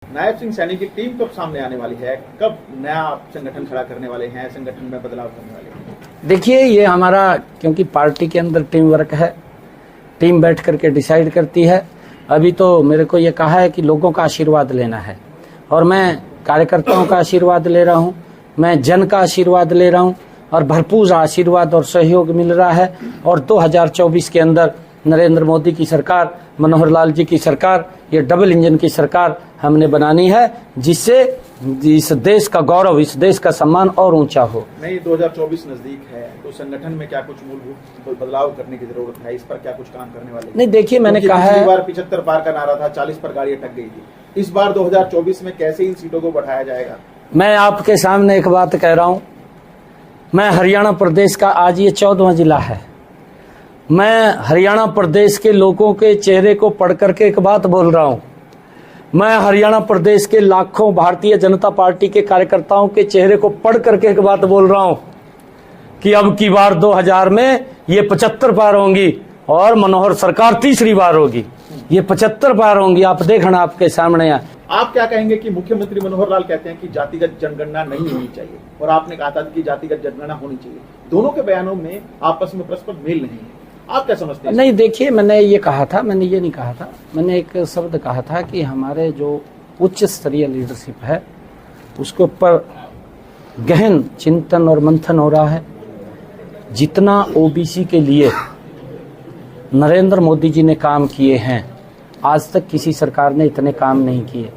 नायब सिंह सैनी की टीम कब सामने आने वाली है? कब नया संगठन खड़ा करने वाले हैं, संगठन में बदलाव करने वाले हैं? देखिए, ये हमारा क्योंकि पार्टी के अंदर टीम वर्क है, टीम बैठ करके डिसाइड करती है। अभी तो मेरे को ये कहा है कि लोगों का आशीर्वाद लेना है और मैं कार्यकर्ताओं का आशीर्वाद ले रहा हूँ, मैं जन का आशीर्वाद ले रहा हूँ और भरपूर आशीर्वाद और सहयोग मिल रहा है। और 2024 के अंदर नरेंद्र मोदी की सरकार, मनोहर लाल जी की सरकार, ये डबल इंजन की सरकार हमने बनानी है, जिससे इस देश का गौरव, इस देश का सम्मान और ऊंचा हो। नहीं, 2024 नजदीक है तो संगठन में क्या कुछ मूलभूत बदलाव करने की जरूरत है? इस पर क्या कुछ काम करने वाले? नहीं, देखिए, मैंने कहा है, पिछली बार 75 पार का नारा था, 40 पर गाड़ी अटक गई थी। इस बार 2024 में कैसे इन सीटों को बढ़ाया जाएगा? मैं आपके सामने एक बात कह रहा हूँ। मैं हरियाणा प्रदेश का आज ये 14वां जिला है। मैं हरियाणा प्रदेश के लोगों के चेहरे को पढ़ करके एक बात बोल रहा हूँ। मैं हरियाणा प्रदेश के लाखों भारतीय जनता पार्टी के कार्यकर्ताओं के चेहरे को पढ़ करके एक बात बोल रहा हूँ कि अब की बार 2000 में ये 75 पार होंगी और मनोहर सरकार तीसरी बार होगी। ये 75 पार होंगी, आप देखना आपके सामने। आप क्या कहेंगे कि मुख्यमंत्री मनोहर लाल कहते हैं कि जातिगत जनगणना नहीं होनी चाहिए और आपने कहा था कि जातिगत जनगणना होनी चाहिए। दोनों के बयानों में आपस में परस्पर मेल नहीं है, आप क्या समझते हैं? नहीं, देखिए, मैंने ये कहा था, मैंने ये नहीं कहा था, मैंने एक शब्द कहा था कि हमारे जो उच्च स्तरीय लीडरशिप है उसके ऊपर गहन चिंतन और मंथन हो रहा है। जितना ओबीसी के लिए नरेंद्र मोदी जी ने काम किए हैं, आज तक किसी सरकार ने इतने काम नहीं किए।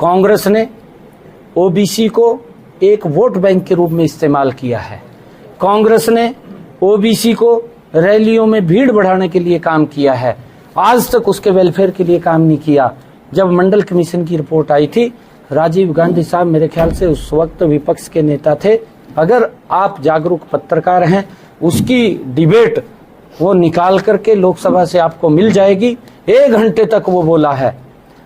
कांग्रेस ने ओबीसी को एक वोट बैंक के रूप में इस्तेमाल किया है। कांग्रेस ने ओबीसी को रैलियों में भीड़ बढ़ाने के लिए काम किया है, आज तक उसके वेलफेयर के लिए काम नहीं किया। जब मंडल कमीशन की रिपोर्ट आई थी, राजीव गांधी साहब मेरे ख्याल से उस वक्त विपक्ष के नेता थे। अगर आप जागरूक पत्रकार हैं, उसकी डिबेट वो निकाल करके लोकसभा से आपको मिल जाएगी। 1 घंटे तक वो बोला है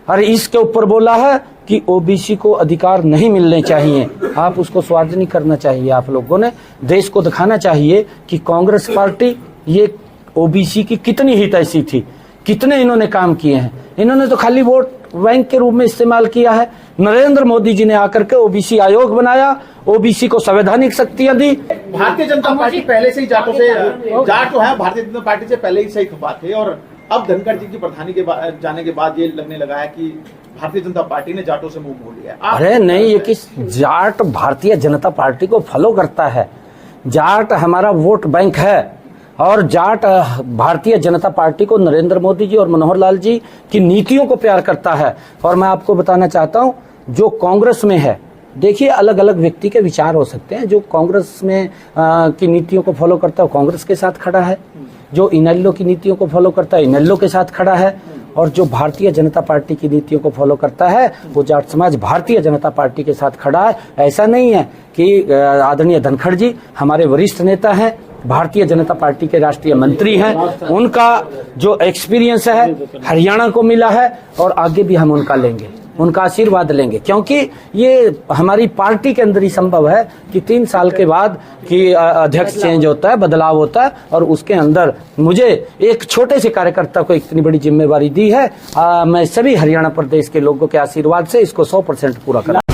और इसके ऊपर बोला है कि ओबीसी को अधिकार नहीं मिलने चाहिए। आप उसको स्वार्थ नहीं करना चाहिए। आप लोगों ने देश को दिखाना चाहिए कि कांग्रेस पार्टी ये ओबीसी की कितनी हितैषी थी, कितने इन्होंने काम किए हैं। इन्होंने तो खाली वोट बैंक के रूप में इस्तेमाल किया है। नरेंद्र मोदी जी ने आकर के ओबीसी आयोग बनाया, ओबीसी को संवैधानिक शक्तियां दी। भारतीय जनता पार्टी पहले से ही जाट जो है भारतीय जनता पार्टी से पहले ही सही खफा थे और अब धनखड़ जी की प्रधानी के जाने के बाद ये लगने लगा है कि भारतीय जनता पार्टी ने जाटों से मुंह मोड़ लिया। अरे नहीं, ये किस जाट भारतीय जनता पार्टी को फॉलो करता है? जाट हमारा वोट बैंक है और जाट भारतीय जनता पार्टी को, नरेंद्र मोदी जी और मनोहर लाल जी की नीतियों को प्यार करता है। और मैं आपको बताना चाहता हूं, जो कांग्रेस में है, देखिए, अलग अलग व्यक्ति के विचार हो सकते हैं। जो कांग्रेस में की नीतियों को फॉलो करता है, कांग्रेस के साथ खड़ा है। जो इनेलो की नीतियों को फॉलो करता है, इनेलो के साथ खड़ा है। और जो भारतीय जनता पार्टी की नीतियों को फॉलो करता है, वो जाट समाज भारतीय जनता पार्टी के साथ खड़ा है। ऐसा नहीं है कि आदरणीय धनखड़ जी हमारे वरिष्ठ नेता हैं, भारतीय जनता पार्टी के राष्ट्रीय मंत्री हैं, उनका जो एक्सपीरियंस है हरियाणा को मिला है और आगे भी हम उनका लेंगे, उनका आशीर्वाद लेंगे। क्योंकि ये हमारी पार्टी के अंदर ही संभव है कि 3 साल के बाद कि अध्यक्ष चेंज होता है, बदलाव होता है और उसके अंदर मुझे एक छोटे से कार्यकर्ता को इतनी बड़ी जिम्मेवारी दी है। मैं सभी हरियाणा प्रदेश के लोगों के आशीर्वाद से इसको 100% पूरा करूंगा।